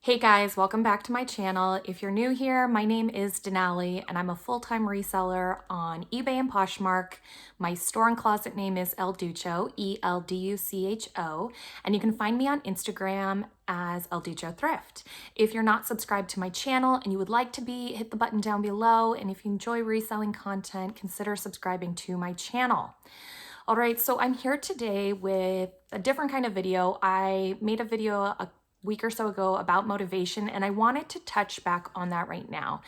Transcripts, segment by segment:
Hey guys, welcome back to my channel. If you're new here, my name is Denali and I'm a full-time reseller on eBay and Poshmark. My store and closet name is DUCHO, E-L-D-U-C-H-O, and you can find me on Instagram as DUCHO Thrift. If you're not subscribed to my channel and you would like to be, hit the button down below, and if you enjoy reselling content, consider subscribing to my channel. All right, so I'm here today with a different kind of video. I made a video a week or so ago about motivation, and I wanted to touch back on that right now.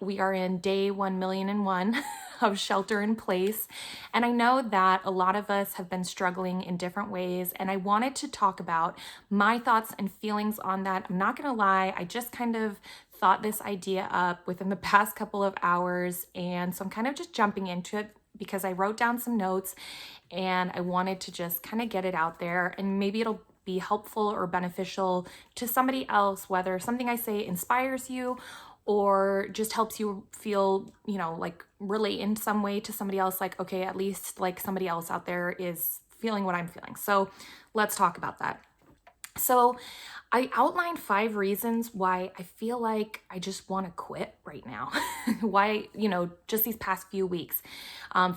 We are in day 1,000,001 of shelter in place, and I know that a lot of us have been struggling in different ways, and I wanted to talk about my thoughts and feelings on that. I'm not gonna lie, I just kind of thought this idea up within the past couple of hours, and so I'm kind of just jumping into it because I wrote down some notes and I wanted to just kind of get it out there, and maybe it'll be helpful or beneficial to somebody else, whether something I say inspires you or just helps you feel, like relate in some way to somebody else, like, okay, at least like somebody else out there is feeling what I'm feeling. So let's talk about that. So I outlined 5 reasons why I feel like I just want to quit right now. Why, just these past few weeks,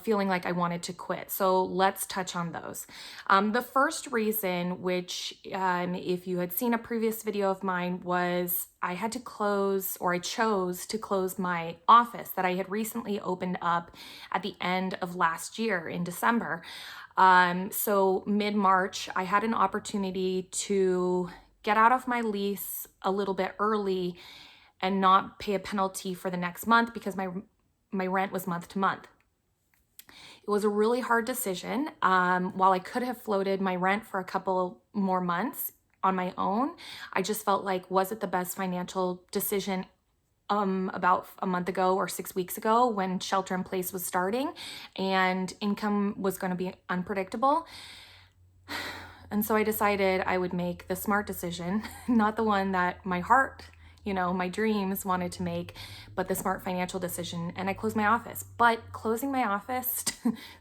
feeling like I wanted to quit. So let's touch on those. The first reason, which if you had seen a previous video of mine, was I had to close, or I chose to close my office that I had recently opened up at the end of last year in December. So mid-March, I had an opportunity to get out of my lease a little bit early and not pay a penalty for the next month because my rent was month to month. It was a really hard decision. While I could have floated my rent for a couple more months on my own, I just felt like, was it the best financial decision about a month ago or 6 weeks ago when shelter in place was starting and income was going to be unpredictable? And so I decided I would make the smart decision, not the one that my heart, my dreams wanted to make, but the smart financial decision. And I closed my office. But closing my office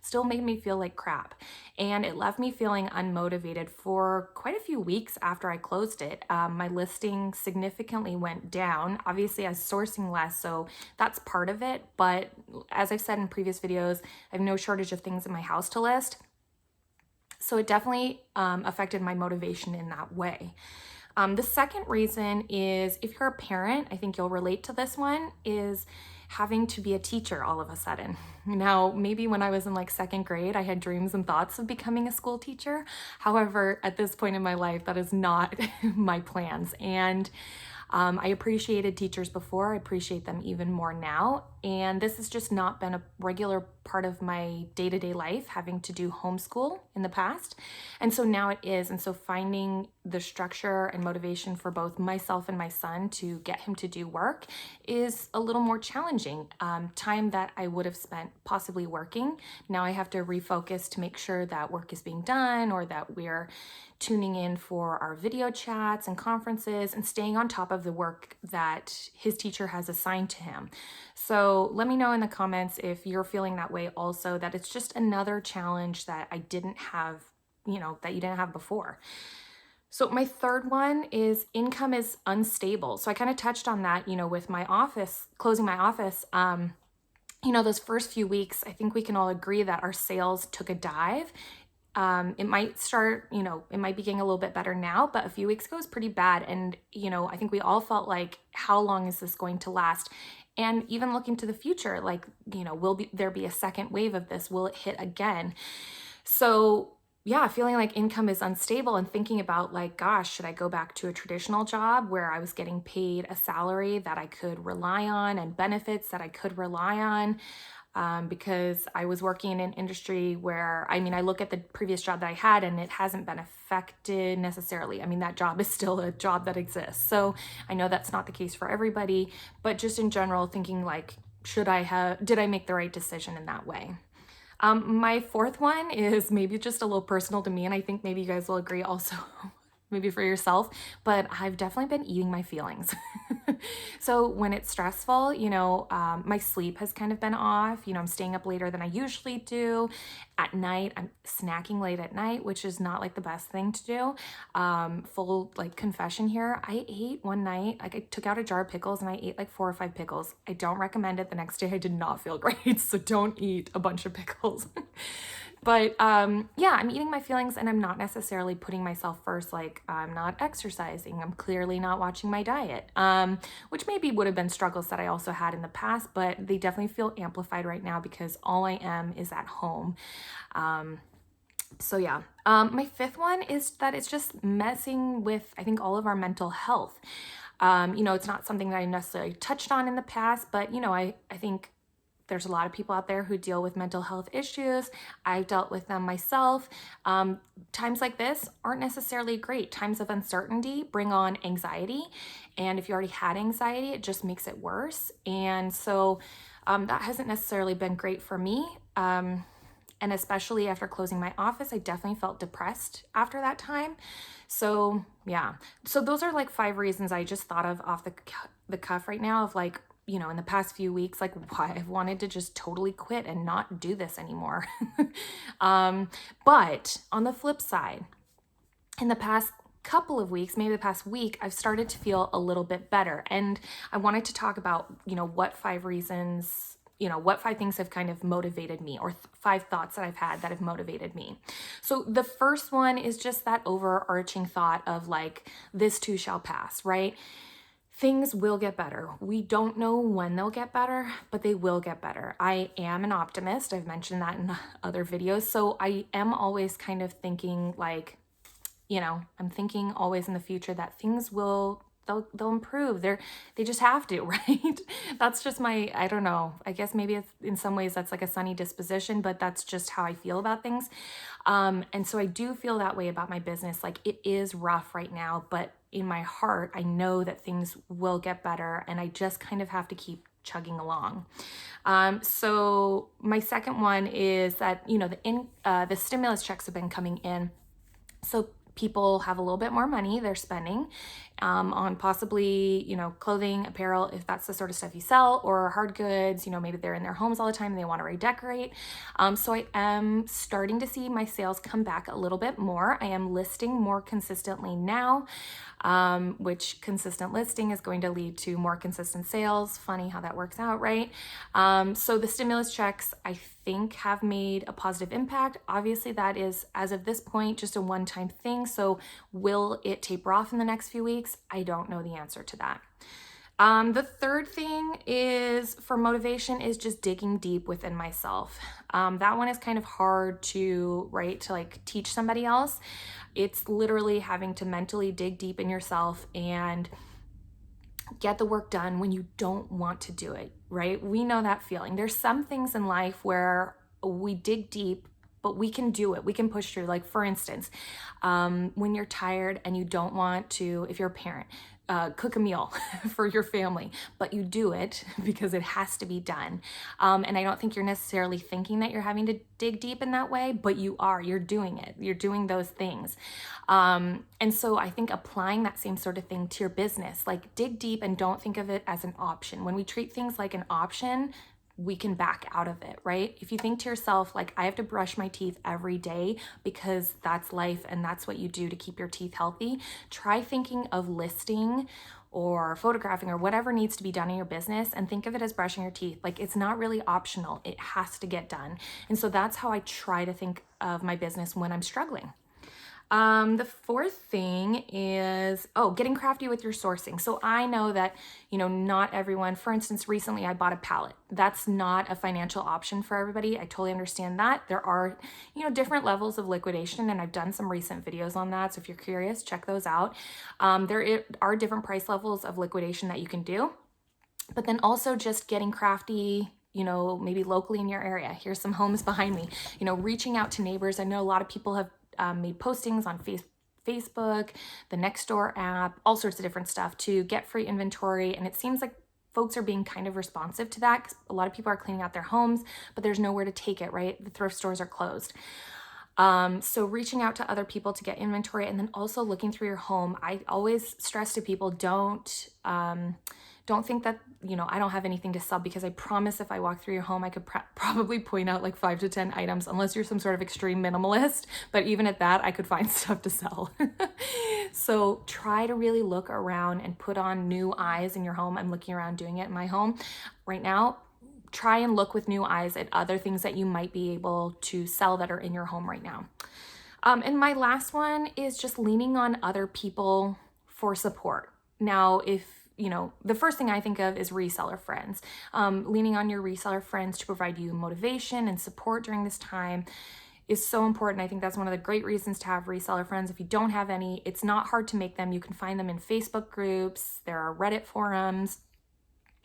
still made me feel like crap. And it left me feeling unmotivated for quite a few weeks after I closed it. My listing significantly went down. Obviously, I was sourcing less, so that's part of it. But as I've said in previous videos, I have no shortage of things in my house to list. So it definitely affected my motivation in that way. The second reason is, if you're a parent, I think you'll relate to this one, is having to be a teacher all of a sudden. Now, maybe when I was in like 2nd grade, I had dreams and thoughts of becoming a school teacher. However, at this point in my life, that is not my plans. And I appreciated teachers before. I appreciate them even more now. And this has just not been a regular part of my day-to-day life, having to do homeschool in the past. And so now it is. And so finding the structure and motivation for both myself and my son to get him to do work is a little more challenging. Time that I would have spent possibly working, now I have to refocus to make sure that work is being done, or that we're tuning in for our video chats and conferences and staying on top of the work that his teacher has assigned to him. So let me know in the comments if you're feeling that way also, that it's just another challenge that I didn't have, that you didn't have before. So my third one is income is unstable. So I kind of touched on that, with my office, closing my office. Those first few weeks, I think we can all agree that our sales took a dive. It might start, it might be getting a little bit better now, but a few weeks ago was pretty bad. And, I think we all felt like, how long is this going to last? And even looking to the future, like, will there be a second wave of this? Will it hit again? So yeah, feeling like income is unstable and thinking about like, gosh, should I go back to a traditional job where I was getting paid a salary that I could rely on and benefits that I could rely on? Because I was working in an industry where, I look at the previous job that I had and it hasn't been affected necessarily. That job is still a job that exists. So I know that's not the case for everybody, but just in general, thinking like, did I make the right decision in that way? My fourth one is maybe just a little personal to me, and I think maybe you guys will agree also. maybe for yourself, but I've definitely been eating my feelings. So when it's stressful, my sleep has kind of been off. I'm staying up later than I usually do. At night, I'm snacking late at night, which is not like the best thing to do. Full like confession here. I ate one night, like I took out a jar of pickles and I ate like 4 or 5 pickles. I don't recommend it. The next day I did not feel great. So don't eat a bunch of pickles. But yeah, I'm eating my feelings and I'm not necessarily putting myself first. Like I'm not exercising. I'm clearly not watching my diet, which maybe would have been struggles that I also had in the past, but they definitely feel amplified right now because all I am is at home. So yeah, my fifth one is that it's just messing with, I think, all of our mental health. It's not something that I necessarily touched on in the past, but I think there's a lot of people out there who deal with mental health issues. I've dealt with them myself. Times like this aren't necessarily great. Times of uncertainty bring on anxiety. And if you already had anxiety, it just makes it worse. And so that hasn't necessarily been great for me. And especially after closing my office, I definitely felt depressed after that time. So yeah, so those are like 5 reasons I just thought of off the cuff right now of like, in the past few weeks, like why I've wanted to just totally quit and not do this anymore. But on the flip side, in the past couple of weeks, maybe the past week, I've started to feel a little bit better. And I wanted to talk about, what 5 reasons, what 5 things have kind of motivated me, or 5 thoughts that I've had that have motivated me. So the first one is just that overarching thought of like, this too shall pass, right? Things will get better. We don't know when they'll get better, but they will get better. I am an optimist. I've mentioned that in other videos. So I am always kind of thinking like, I'm thinking always in the future that things they'll improve. They just have to, right? That's just I don't know. I guess maybe it's, in some ways that's like a sunny disposition, but that's just how I feel about things. And so I do feel that way about my business. Like it is rough right now, but in my heart, I know that things will get better and I just kind of have to keep chugging along. So my second one is that, the stimulus checks have been coming in. So people have a little bit more money they're spending on possibly, clothing, apparel, if that's the sort of stuff you sell, or hard goods, maybe they're in their homes all the time and they want to redecorate. So I am starting to see my sales come back a little bit more. I am listing more consistently now, which consistent listing is going to lead to more consistent sales. Funny how that works out, right? So the stimulus checks, I think, have made a positive impact. Obviously, that is, as of this point, just a one-time thing. So will it taper off in the next few weeks? I don't know the answer to that. The third thing is for motivation is just digging deep within myself. That one is kind of hard to like teach somebody else. It's literally having to mentally dig deep in yourself and get the work done when you don't want to do it, right? We know that feeling. There's some things in life where we dig deep, but we can do it. We can push through. Like for instance, when you're tired and you don't want to, if you're a parent, cook a meal for your family, but you do it because it has to be done. And I don't think you're necessarily thinking that you're having to dig deep in that way, but you're doing it. You're doing those things. And so I think applying that same sort of thing to your business, like dig deep and don't think of it as an option. When we treat things like an option, we can back out of it, right? If you think to yourself, like, I have to brush my teeth every day because that's life and that's what you do to keep your teeth healthy, try thinking of listing or photographing or whatever needs to be done in your business and think of it as brushing your teeth. Like it's not really optional, it has to get done. And so that's how I try to think of my business when I'm struggling. The fourth thing is, getting crafty with your sourcing. So I know that, not everyone, for instance, recently I bought a pallet. That's not a financial option for everybody. I totally understand that. There are, different levels of liquidation, and I've done some recent videos on that. So if you're curious, check those out. There are different price levels of liquidation that you can do, but then also just getting crafty, maybe locally in your area. Here's some homes behind me, reaching out to neighbors. I know a lot of people have made postings on Facebook, the Nextdoor app, all sorts of different stuff to get free inventory. And it seems like folks are being kind of responsive to that because a lot of people are cleaning out their homes, but there's nowhere to take it, right? The thrift stores are closed. So reaching out to other people to get inventory, and then also looking through your home. I always stress to people, don't think that, I don't have anything to sell, because I promise if I walk through your home, I could probably point out like 5 to 10 items, unless you're some sort of extreme minimalist. But even at that, I could find stuff to sell. So try to really look around and put on new eyes in your home. I'm looking around doing it in my home right now. Try and look with new eyes at other things that you might be able to sell that are in your home right now. And my last one is just leaning on other people for support. Now, the first thing I think of is reseller friends. Leaning on your reseller friends to provide you motivation and support during this time is so important. I think that's one of the great reasons to have reseller friends. If you don't have any, it's not hard to make them. You can find them in Facebook groups, there are Reddit forums,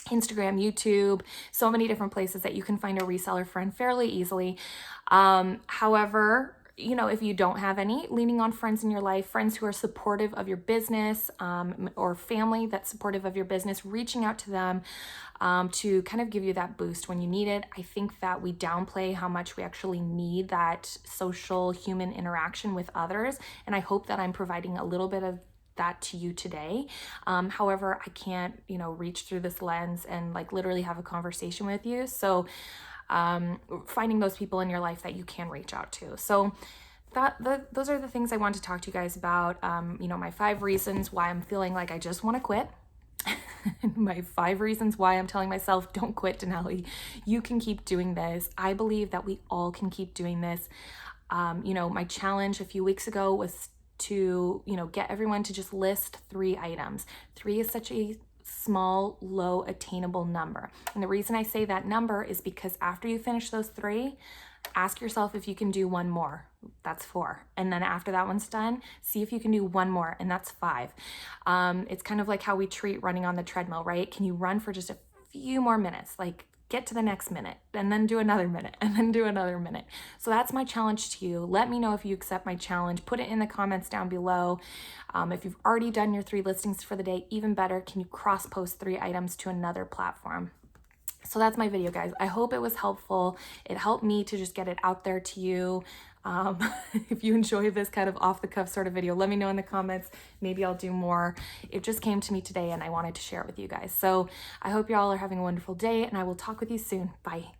Instagram, YouTube, so many different places that you can find a reseller friend fairly easily. However, if you don't have any, leaning on friends in your life, friends who are supportive of your business, or family that's supportive of your business, reaching out to them to kind of give you that boost when you need it. I think that we downplay how much we actually need that social human interaction with others. And I hope that I'm providing a little bit of that to you today. However, I can't, reach through this lens and like literally have a conversation with you. So finding those people in your life that you can reach out to. So those are the things I want to talk to you guys about. My 5 reasons why I'm feeling like I just want to quit. My 5 reasons why I'm telling myself, don't quit, Denali. You can keep doing this. I believe that we all can keep doing this. My challenge a few weeks ago was to, get everyone to just list 3 items. 3 is such a small, low attainable number. And the reason I say that number is because after you finish those 3, ask yourself if you can do 1 more. That's 4. And then after that one's done, see if you can do 1 more, and that's 5. It's kind of like how we treat running on the treadmill, right? Can you run for just a few more minutes? Like, get to the next minute and then do another minute and then do another minute. So that's my challenge to you. Let me know if you accept my challenge. Put it in the comments down below. If you've already done your 3 listings for the day, even better, can you cross post 3 items to another platform? So that's my video, guys. I hope it was helpful. It helped me to just get it out there to you. If you enjoy this kind of off the cuff sort of video, let me know in the comments. Maybe I'll do more. It just came to me today and I wanted to share it with you guys. So I hope you all are having a wonderful day, and I will talk with you soon. Bye.